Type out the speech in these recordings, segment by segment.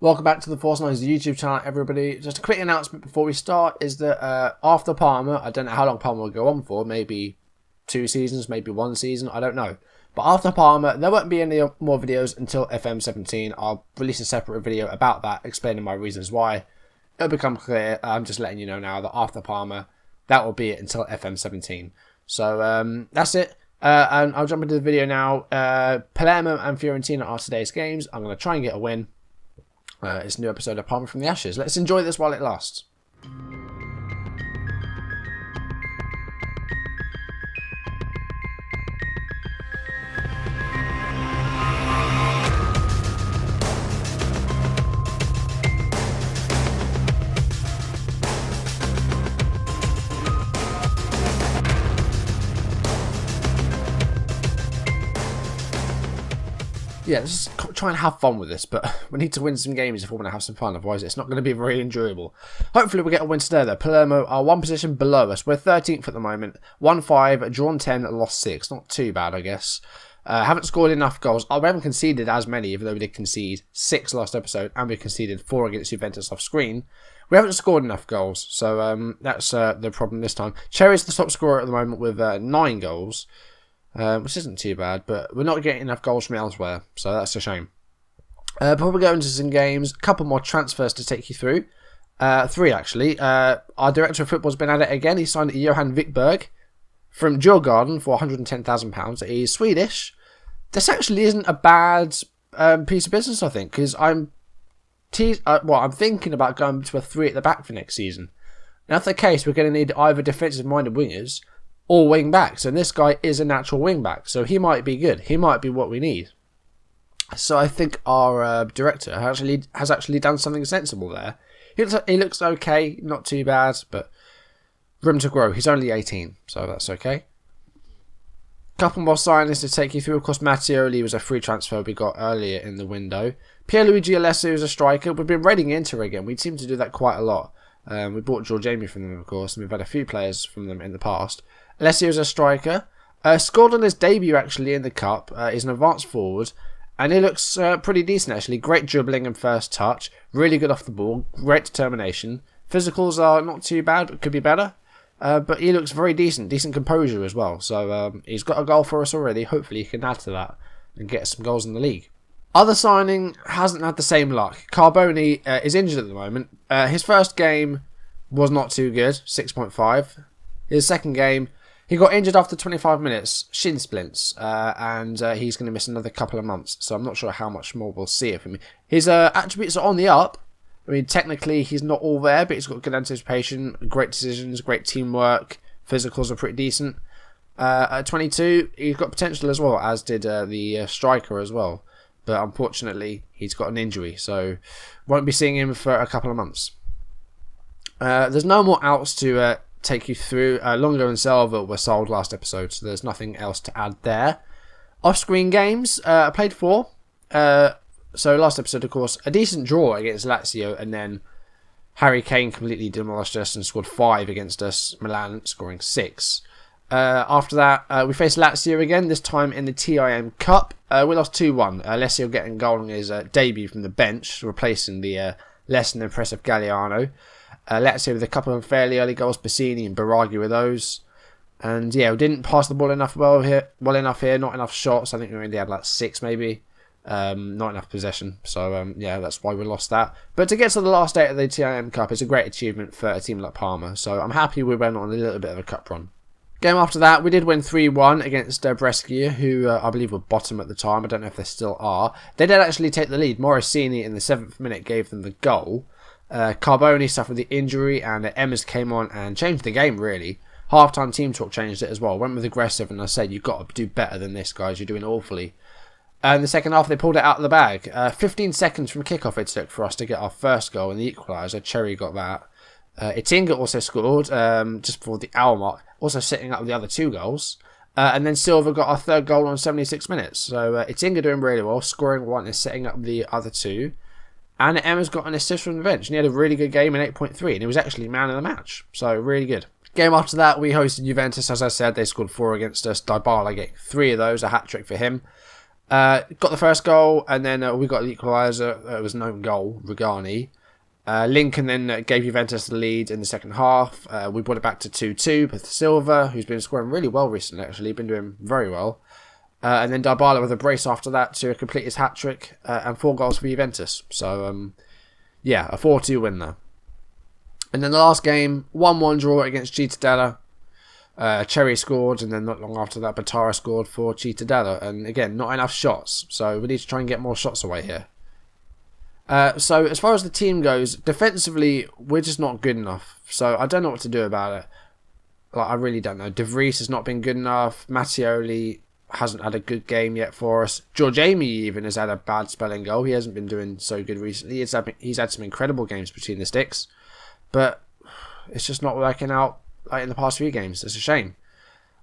Welcome back to the Force Nines YouTube channel, everybody. Just a quick announcement before we start is that after Parma, I don't know how long Parma will go on for, maybe 2 seasons, maybe 1 season, I don't know. But after Parma, there won't be any more videos until FM17. I'll release a separate video about that, explaining my reasons why. It'll become clear. I'm just letting you know now that after Parma, that will be it until FM17. So that's it. And I'll jump into the video now. Palermo and Fiorentina are today's games. I'm going to try and get a win. It's a new episode of Parma from the Ashes. Let's enjoy this while it lasts. Yeah, let's just try and have fun with this, but we need to win some games if we want to have some fun, otherwise it's not going to be very enjoyable. Hopefully we'll get a win today though. Palermo are 1 position below us. We're 13th at the moment. 1-5, drawn 10, lost 6. Not too bad, I guess. Haven't scored enough goals. We haven't conceded as many, even though we did concede 6 last episode, and we conceded 4 against Juventus off screen. We haven't scored enough goals, so that's the problem this time. Cherry's the top scorer at the moment with 9 goals. Which isn't too bad, but we're not getting enough goals from elsewhere, so that's a shame. Before we go into some games, a couple more transfers to take you through. 3 actually. Our director of football's been at it again. He signed Johan Wickberg from Djurgården for £110,000. He's Swedish. This actually isn't a bad piece of business, I think, because I'm thinking about going to a 3 at the back for next season. Now, if that's the case, we're going to need either defensive-minded wingers or wing backs, and this guy is a natural wing back, so he might be good. He might be what we need. So I think our director has actually done something sensible there. He looks okay, not too bad, but room to grow. He's only 18, so that's okay. Couple more signings to take you through. Of course, Mattioli was a free transfer we got earlier in the window. Pierluigi Alessio is a striker. We've been raiding Inter again. We seem to do that quite a lot. We bought Jorginho from them, of course, and we've had a few players from them in the past. Alessio's a striker. Scored on his debut actually in the Cup. He's an advanced forward. And he looks pretty decent actually. Great dribbling and first touch. Really good off the ball. Great determination. Physicals are not too bad, but could be better. But he looks very decent. Decent composure as well. So he's got a goal for us already. Hopefully he can add to that and get some goals in the league. Other signing hasn't had the same luck. Carboni is injured at the moment. His first game was not too good. 6.5. His second game, he got injured after 25 minutes, shin splints, and he's going to miss another couple of months. So I'm not sure how much more we'll see of him. His attributes are on the up. I mean, technically he's not all there, but he's got good anticipation, great decisions, great teamwork. Physicals are pretty decent. At 22, he's got potential as well, as did the striker as well. But unfortunately, he's got an injury, so won't be seeing him for a couple of months. There's no more outs to take you through. Longo and Selva were sold last episode, so there's nothing else to add there. Off-screen games, I played 4. So last episode, of course, a decent draw against Lazio, and then Harry Kane completely demolished us and scored 5 against us, Milan scoring 6. After that, we faced Lazio again, this time in the TIM Cup. We lost 2-1. Lazio getting a goal on his debut from the bench, replacing the less than impressive Galliano. Lazio with a couple of fairly early goals, Bassini and Baraghi with those. And yeah, we didn't pass the ball well enough here, not enough shots. I think we only had like 6 maybe. Not enough possession. So yeah, that's why we lost that. But to get to the last 8 of the TIM Cup is a great achievement for a team like Parma. So I'm happy we went on a little bit of a cup run. Game after that, we did win 3-1 against Brescia, who I believe were bottom at the time. I don't know if they still are. They did actually take the lead. Morosini in the 7th minute gave them the goal. Carboni suffered the injury, and Emmers came on and changed the game, really. Half-time team talk changed it as well. Went with aggressive, and I said, you've got to do better than this, guys. You're doing awfully. And the second half, they pulled it out of the bag. 15 seconds from kickoff it took for us to get our first goal, and the equaliser. Cherry got that. Itinga also scored just before the hour mark, also setting up the other 2 goals. And then Silva got our 3rd goal on 76 minutes. So Itinga doing really well, scoring 1 and setting up the other 2. And Emma's got an assist from the bench, and he had a really good game in 8.3, and he was actually man of the match. So really good. Game after that, we hosted Juventus, as I said. They scored 4 against us. Dybala getting 3 of those, a hat-trick for him. Got the first goal, and then we got the equaliser. It was no goal, Regani. Lincoln then gave Juventus the lead in the second half. We brought it back to 2-2 with Silva, who's been scoring really well recently, actually. Been doing very well. And then Dybala with a brace after that to complete his hat-trick, and 4 goals for Juventus. So, yeah, a 4-2 win there. And then the last game, 1-1 draw against Cittadella. Cherry scored, and then not long after that, Batara scored for Cittadella. And again, not enough shots, so we need to try and get more shots away here. So as far as the team goes, defensively, we're just not good enough. So I don't know what to do about it. Like, I really don't know. De Vries has not been good enough. Mattioli hasn't had a good game yet for us. Jamie even has had a bad spell in goal. He hasn't been doing so good recently. He's had some incredible games between the sticks, but it's just not working out like in the past few games. It's a shame.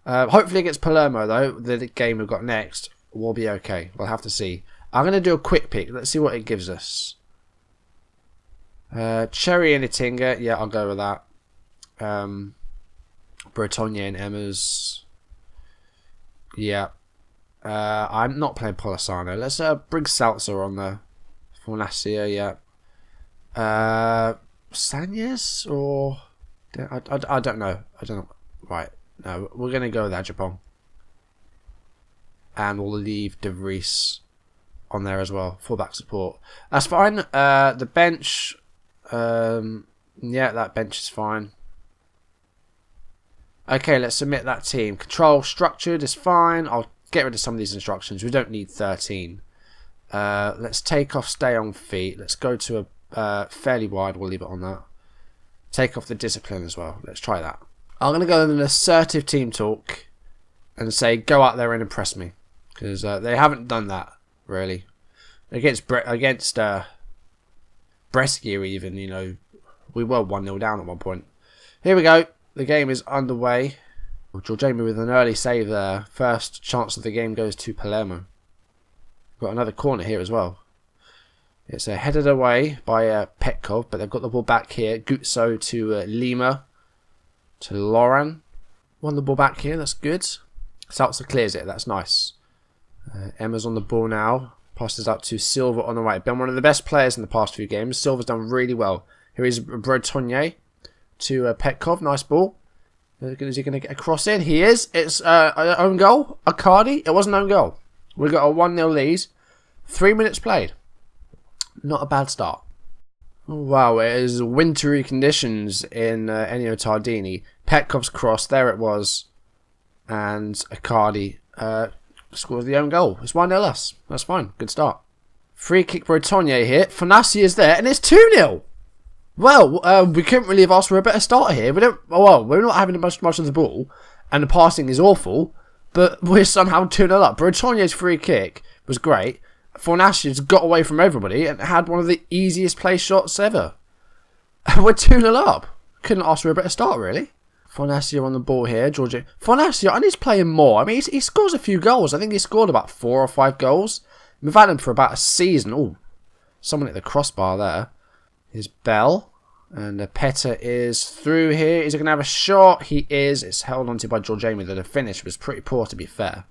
Hopefully against Palermo, though, the game we've got next, will be okay. We'll have to see. I'm going to do a quick pick. Let's see what it gives us. Cherry and Itinga. Yeah, I'll go with that. Bretonnier and Emmers. Yeah. I'm not playing Polisano. Let's bring Salzer on there. Fornacia, yeah. Sanyes or... I don't know. I don't know. Right. No, we're going to go with Ajapong. And we'll leave De Vries on there as well. Fullback support. That's fine. The bench... yeah, that bench is fine. Okay, let's submit that team. Control structured is fine. I'll get rid of some of these instructions. We don't need 13. Let's take off stay on feet. Let's go to a fairly wide. We'll leave it on that. Take off the discipline as well. Let's try that. I'm going to go in an assertive team talk and say go out there and impress me. Because they haven't done that, really. Against Brescia even, you know, we were 1-0 down at one point. Here we go. The game is underway. Jorginho with an early save there. First chance of the game goes to Palermo. Got another corner here as well. It's headed away by Petkov, but they've got the ball back here. Guzzo to Lima. To Loran. Won the ball back here. That's good. Salzer clears it. That's nice. Emma's on the ball now. Passes up to Silva on the right. Been one of the best players in the past few games. Silva's done really well. Here is Bretonnier to Petkov. Nice ball. Is he going to get a cross in? He is. It's an own goal. Icardi. It wasn't an own goal. We got a 1-0 lead. 3 minutes played. Not a bad start. Wow, it is wintry conditions in Ennio Tardini. Petkov's cross. There it was. And Icardi scores the own goal. It's 1-0 us. That's fine. Good start. Free kick Bretonnier here. Fanassi is there. And it's 2-0. Well, we couldn't really have asked for a better start here. We're not having much of the ball, and the passing is awful, but we're somehow 2-0 up. Bretonnier's free kick was great. Fornacia's got away from everybody and had one of the easiest play shots ever. We're 2-0 up. Couldn't ask for a better start, really. Fornacia on the ball here. Jorginho. Fornacia, I need to play him more. I mean, he scores a few goals. I think he scored about 4 or 5 goals. We've had him for about a season. Oh, someone hit the crossbar there. Here's Bell. And Petta is through here. Is he going to have a shot? He is. It's held onto by Jorginho. The finish was pretty poor, to be fair.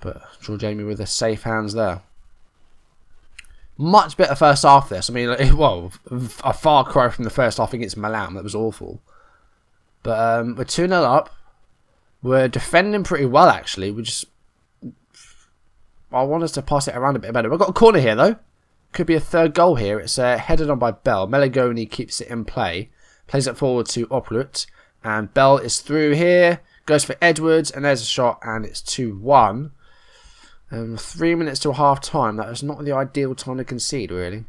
But Jorginho with the safe hands there. Much better first half this. I mean, well, a far cry from the first half against Milan. That was awful. But we're 2-0 up. We're defending pretty well, actually. I want us to pass it around a bit better. We've got a corner here, though. Could be a third goal here. It's headed on by Bell. Meligoni keeps it in play. Plays it forward to Oplut. And Bell is through here. Goes for Edwards. And there's a shot. And it's 2-1. 3 minutes till half time. That is not the ideal time to concede, really.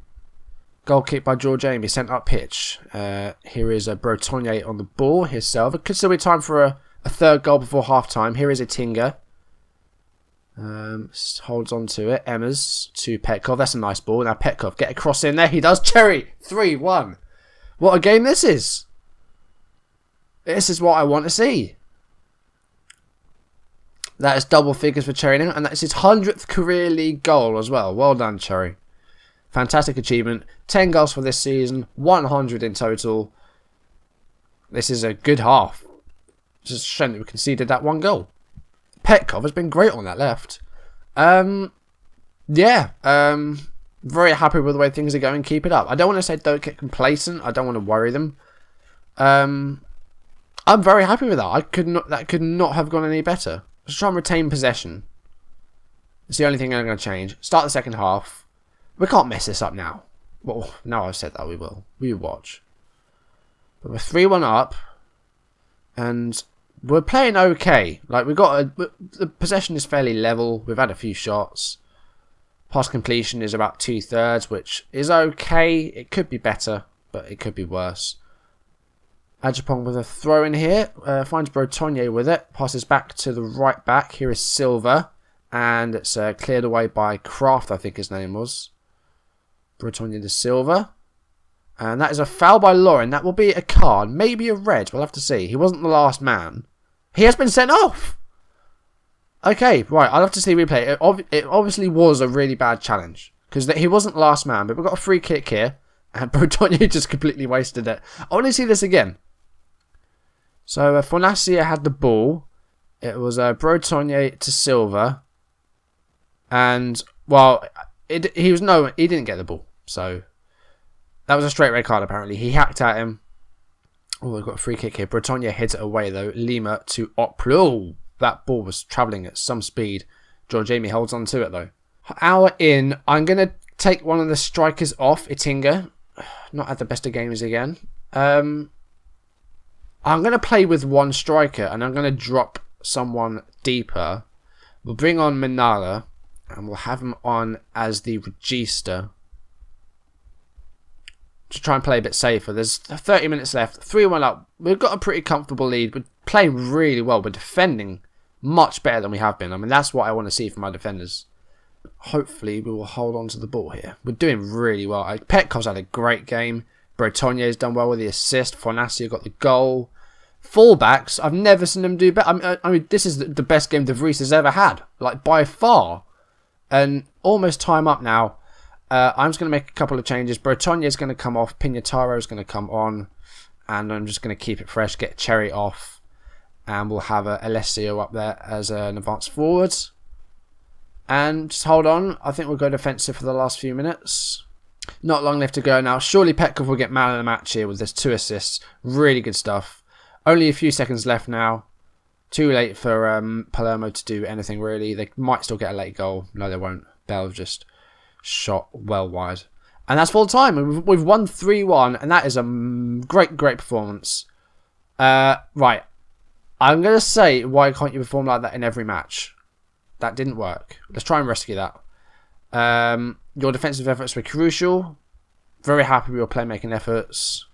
Goal kick by Jorginho. Sent up pitch. Here is Bretonnier on the ball. Here's Silva. Could still be time for a third goal before half time. Here is Itinga. Holds on to it. Emmers to Petkov. That's a nice ball. Now Petkov, get a cross in there. He does. Cherry. 3-1. What a game this is. This is what I want to see. That is double figures for Cherry now. And that's his 100th career league goal as well. Well done, Cherry. Fantastic achievement. 10 goals for this season. 100 in total. This is a good half. Just a shame that we conceded that one goal. Petkov has been great on that left. Yeah. Very happy with the way things are going. Keep it up. I don't want to say don't get complacent. I don't want to worry them. I'm very happy with that. That could not have gone any better. Let's try and retain possession. It's the only thing I'm going to change. Start the second half. We can't mess this up now. Well, now I've said that, we will. We watch. But we're 3-1 up. And we're playing okay. Like, the possession is fairly level. We've had a few shots. Pass completion is about 2/3, which is okay. It could be better, but it could be worse. Ajapong with a throw in here. Finds Bretonnier with it. Passes back to the right back. Here is Silva. And it's cleared away by Kraft, I think his name was. Bretonnier to Silva. And that is a foul by Lauren. That will be a card. Maybe a red. We'll have to see. He wasn't the last man. He has been sent off. Okay, right. I'll have to see replay. It obviously was a really bad challenge. Because he wasn't the last man. But we've got a free kick here. And Bretonnier just completely wasted it. I want to see this again. So Fornacia had the ball. It was Bretonnier to Silva. And, well, he didn't get the ball. So, that was a straight red card, apparently. He hacked at him. Oh, we've got a free kick here. Bretonnier hits it away, though. Lima to Oplo. That ball was travelling at some speed. George Jamie holds on to it, though. Hour in. I'm going to take one of the strikers off. Itinga. Not had the best of games again. I'm going to play with one striker, and I'm going to drop someone deeper. We'll bring on Minala. And we'll have him on as the regista. To try and play a bit safer. There's 30 minutes left. 3-1 up. We've got a pretty comfortable lead. We're playing really well. We're defending much better than we have been. I mean, that's what I want to see from our defenders. Hopefully, we will hold on to the ball here. We're doing really well. Petkov's had a great game. Bretonnier's done well with the assist. Fornacia got the goal. Fullbacks, I've never seen them do better. I mean, this is the best game De Vries has ever had. Like, by far. And almost time up now. I'm just going to make a couple of changes. Bretonnier is going to come off. Pignataro is going to come on. And I'm just going to keep it fresh. Get Cherry off. And we'll have Alessio up there as an advanced forward. And just hold on. I think we'll go defensive for the last few minutes. Not long left to go now. Surely Petkov will get man of the match here with his 2 assists. Really good stuff. Only a few seconds left now. Too late for Palermo to do anything really. They might still get a late goal. No, they won't. Bell just shot well wide. And that's full time. We've won 3-1. And that is a great, great performance. Right. I'm going to say, why can't you perform like that in every match? That didn't work. Let's try and rescue that. Your defensive efforts were crucial. Very happy with your playmaking efforts.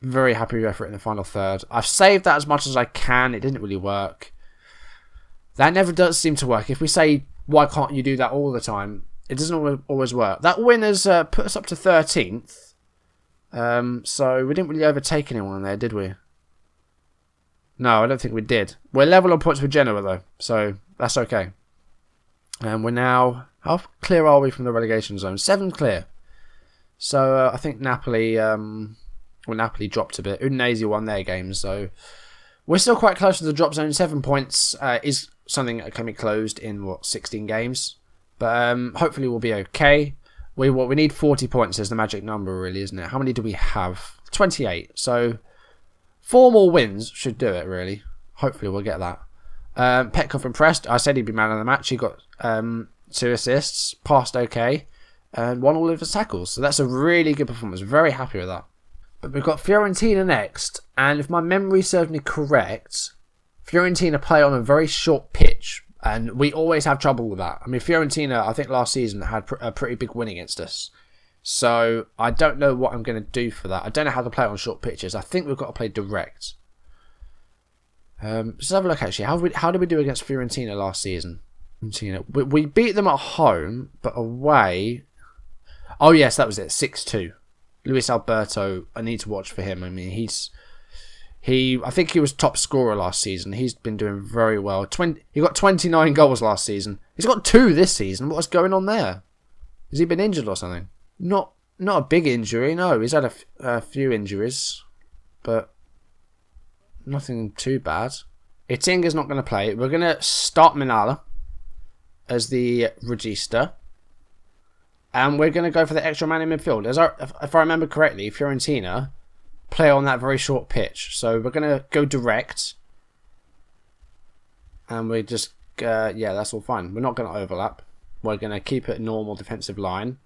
Very happy with your effort in the final third. I've saved that as much as I can. It didn't really work. That never does seem to work. If we say, why can't you do that all the time? It doesn't always work. That win has put us up to 13th. So we didn't really overtake anyone there, did we? No, I don't think we did. We're level on points with Genoa, though. So that's okay. And we're now... How clear are we from the relegation zone? 7 clear. So I think Napoli... Well, Napoli dropped a bit. Udinese won their game, so we're still quite close to the drop zone. 7 points is something that can be closed in, 16 games? But hopefully we'll be okay. We need 40 points is the magic number, really, isn't it? How many do we have? 28. So 4 more wins should do it, really. Hopefully we'll get that. Petkov impressed. I said he'd be man of the match. He got 2 assists, passed okay, and won all of his tackles. So that's a really good performance. Very happy with that. But we've got Fiorentina next, and if my memory serves me correct, Fiorentina play on a very short pitch, and we always have trouble with that. I mean, Fiorentina, I think last season had a pretty big win against us. So I don't know what I'm going to do for that. I don't know how to play on short pitches. I think we've got to play direct. Let's have a look, actually. How did we do against Fiorentina last season? We beat them at home, but away... Oh, yes, that was it. 6-2. Luis Alberto, I need to watch for him. I mean, I think he was top scorer last season. He's been doing very well. He got 29 goals last season. He's got 2 this season. What's going on there? Has he been injured or something? Not a big injury, no. He's had a few injuries, but nothing too bad. Itinga's not going to play. We're going to start Minala. as the regista. And we're going to go for the extra man in midfield. If I remember correctly, Fiorentina play on that very short pitch. So we're going to go direct. And we just, yeah, that's all fine. We're not going to overlap. We're going to keep it normal defensive line.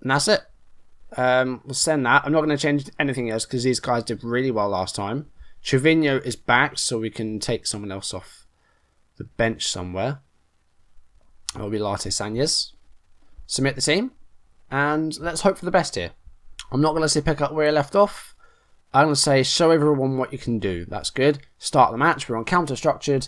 And that's it. We'll send that. I'm not going to change anything else because these guys did really well last time. Trevino is back, so we can take someone else off the bench somewhere. It'll be Latte Sanyas. Submit the team, and let's hope for the best here. I'm not going to say pick up where you left off. I'm going to say show everyone what you can do. That's good. Start the match. We're on counter structured,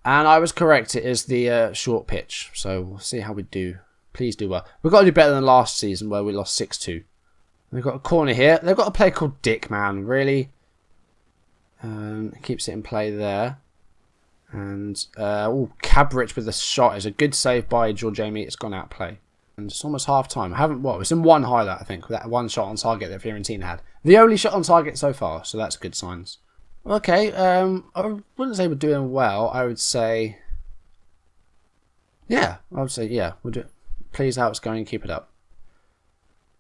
and I was correct. It is the short pitch, so we'll see how we do. Please do well. We've got to do better than last season where we lost 6-2. We've got a corner here. They've got a player called Dick, man. Really? Keeps it in play there. And, Cabrich with a shot is a good save by Jamie. It's gone out play. And it's almost half time. I haven't, it's in one highlight, I think, that one shot on target that Fiorentina had. The only shot on target so far, so that's good signs. Okay, I wouldn't say we're doing well. I would say, yeah, we'll do. Please, how it's going, keep it up.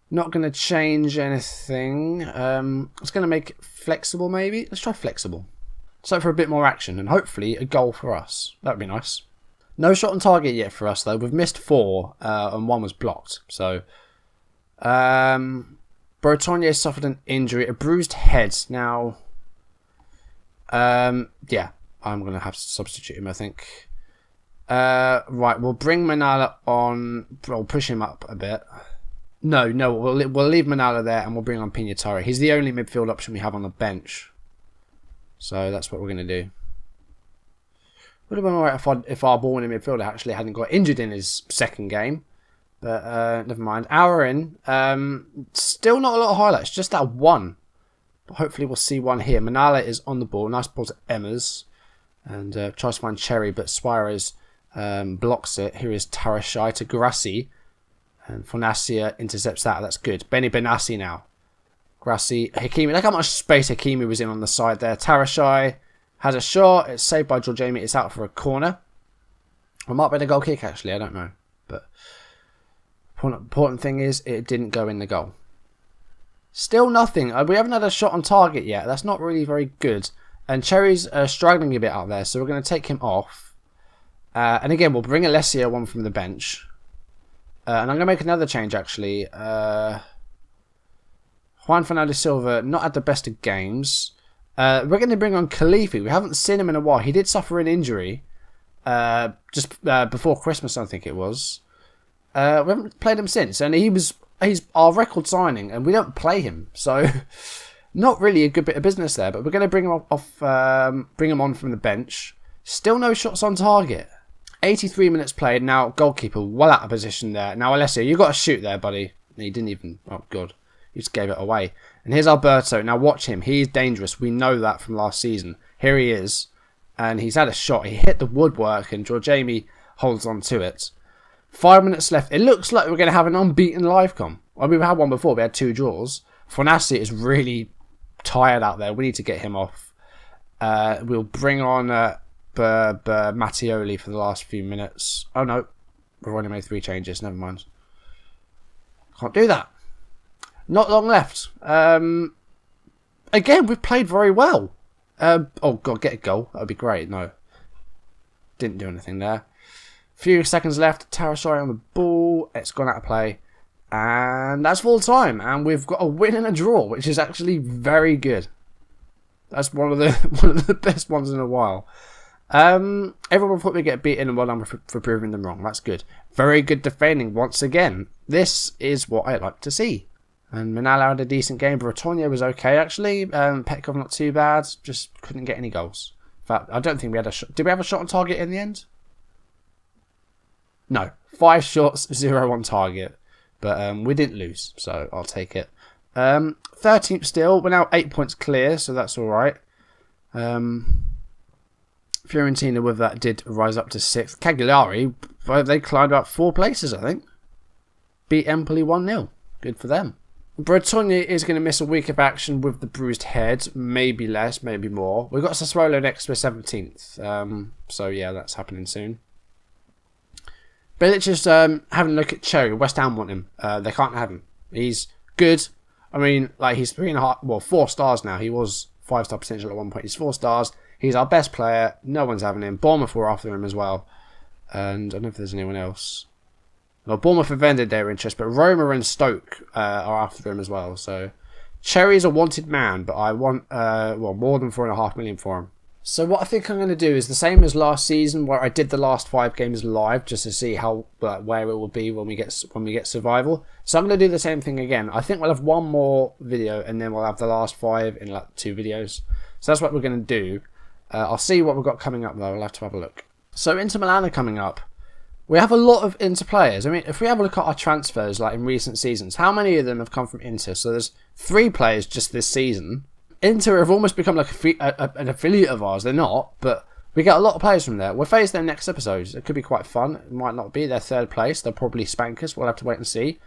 Not going to change anything. It's going to make it flexible, maybe. Let's try flexible. So for a bit more action and hopefully a goal for us. That would be nice. No shot on target yet for us though. We've missed 4 and 1 was blocked. So Bertonye suffered an injury, a bruised head. Now, yeah, I'm going to have to substitute him, I think. Right, we'll bring Manala on. We'll push him up a bit. No, we'll leave Manala there and we'll bring on Pignatari. He's the only midfield option we have on the bench. So that's what we're going to do. Would have been alright if our ball in midfielder actually hadn't got injured in his second game. But never mind. Hour in. Still not a lot of highlights. Just that one. But hopefully we'll see one here. Manala is on the ball. Nice ball to Emmers. And tries to find Cherry. But Suarez blocks it. Here is Tarashai to Grassi. And Fonacia intercepts that. That's good. Benny Benassi now. Grassi, Hakimi. Look how much space Hakimi was in on the side there. Tarashai has a shot. It's saved by Jamie. It's out for a corner. It might be a goal kick, actually. I don't know. But important thing is it didn't go in the goal. Still nothing. We haven't had a shot on target yet. That's not really very good. And Cherry's struggling a bit out there. So we're going to take him off. And again, we'll bring Alessio on from the bench. And I'm going to make another change, actually. Juan Fernando Silva, not at the best of games. We're going to bring on Khalifi. We haven't seen him in a while. He did suffer an injury just before Christmas, I think it was. We haven't played him since. And he's our record signing, and we don't play him. So, not really a good bit of business there. But we're going to bring him bring him on from the bench. Still no shots on target. 83 minutes played. Now, goalkeeper, well out of position there. Now, Alessio, you got to shoot there, buddy. He didn't even... Oh, God. He just gave it away. And here's Alberto. Now watch him. He's dangerous. We know that from last season. Here he is. And he's had a shot. He hit the woodwork and Jamie holds on to it. 5 minutes left. It looks like we're going to have an unbeaten live com. Well, we've had one before. We had 2 draws. Fonassi is really tired out there. We need to get him off. We'll bring on Mattioli for the last few minutes. Oh no. We've already made 3 changes. Never mind. Can't do that. Not long left. Again, we've played very well. Oh, God, get a goal. That would be great. No. Didn't do anything there. Few seconds left. Tarashai on the ball. It's gone out of play. And that's full time. And we've got a win and a draw, which is actually very good. That's one of the best ones in a while. Everyone thought we'd get beaten, and well done for proving them wrong. That's good. Very good defending once again. This is what I like to see. And Manala had a decent game. Bertonye was okay, actually. Petkov not too bad. Just couldn't get any goals. In fact, I don't think we had a shot. Did we have a shot on target in the end? No. 5 shots, 0 on target. But we didn't lose, so I'll take it. 13th still. We're now 8 points clear, so that's all right. Fiorentina with that did rise up to 6th. Cagliari, they climbed up 4 places, I think. Beat Empoli 1-0. Good for them. Bertonye is going to miss a week of action with the bruised head. Maybe less, maybe more. We've got Sassuolo next for 17th. So, yeah, that's happening soon. But let's just having a look at Cherry. West Ham want him. They can't have him. He's good. I mean, like, he's 3.5, well, 4 stars now. He was 5-star potential at one point. He's 4 stars. He's our best player. No one's having him. Bournemouth were after him as well. And I don't know if there's anyone else. Well, Bournemouth have ended their interest, but Roma and Stoke are after him as well. So Cherry's a wanted man, but I want more than 4.5 million for him. So what I think I'm going to do is the same as last season, where I did the last 5 games live just to see how where it will be when we get survival. So I'm going to do the same thing again. I think we'll have one more video, and then we'll have the last 5 in like 2 videos. So that's what we're going to do. I'll see what we've got coming up though. I'll have to have a look. So Inter Milan are coming up. We have a lot of Inter players. I mean, if we have a look at our transfers, like in recent seasons, how many of them have come from Inter? So there's 3 players just this season. Inter have almost become like an affiliate of ours. They're not, but we get a lot of players from there. We'll face them next episode. It could be quite fun. It might not be their 3rd place. They'll probably spank us. We'll have to wait and see.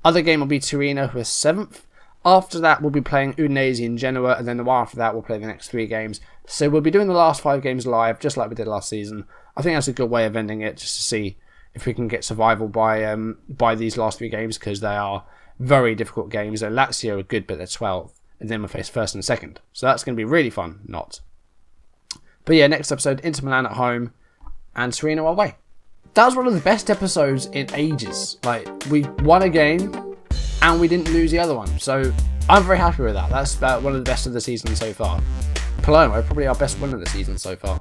Other game will be Torino, who are 7th. After that, we'll be playing Udinese and Genoa, and then the one after that, we'll play the next 3 games. So we'll be doing the last 5 games live, just like we did last season. I think that's a good way of ending it, just to see if we can get survival by these last 3 games, because they are very difficult games. And Lazio are good, but they're 12th. And then we'll face 1st and 2nd. So that's going to be really fun. Not. But yeah, next episode, Inter Milan at home and Torino away. That was one of the best episodes in ages. Like, we won a game and we didn't lose the other one. So I'm very happy with that. That's one of the best of the season so far. Palermo, probably our best win of the season so far.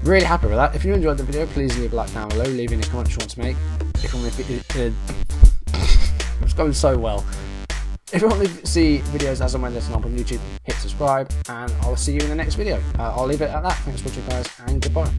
Really happy with that. If you enjoyed the video, please leave a like down below. Leave any comments you want to make. If you want to... It's going so well. If you want to see videos as and when they're up on YouTube, hit subscribe, and I'll see you in the next video. I'll leave it at that. Thanks for watching, guys, and goodbye.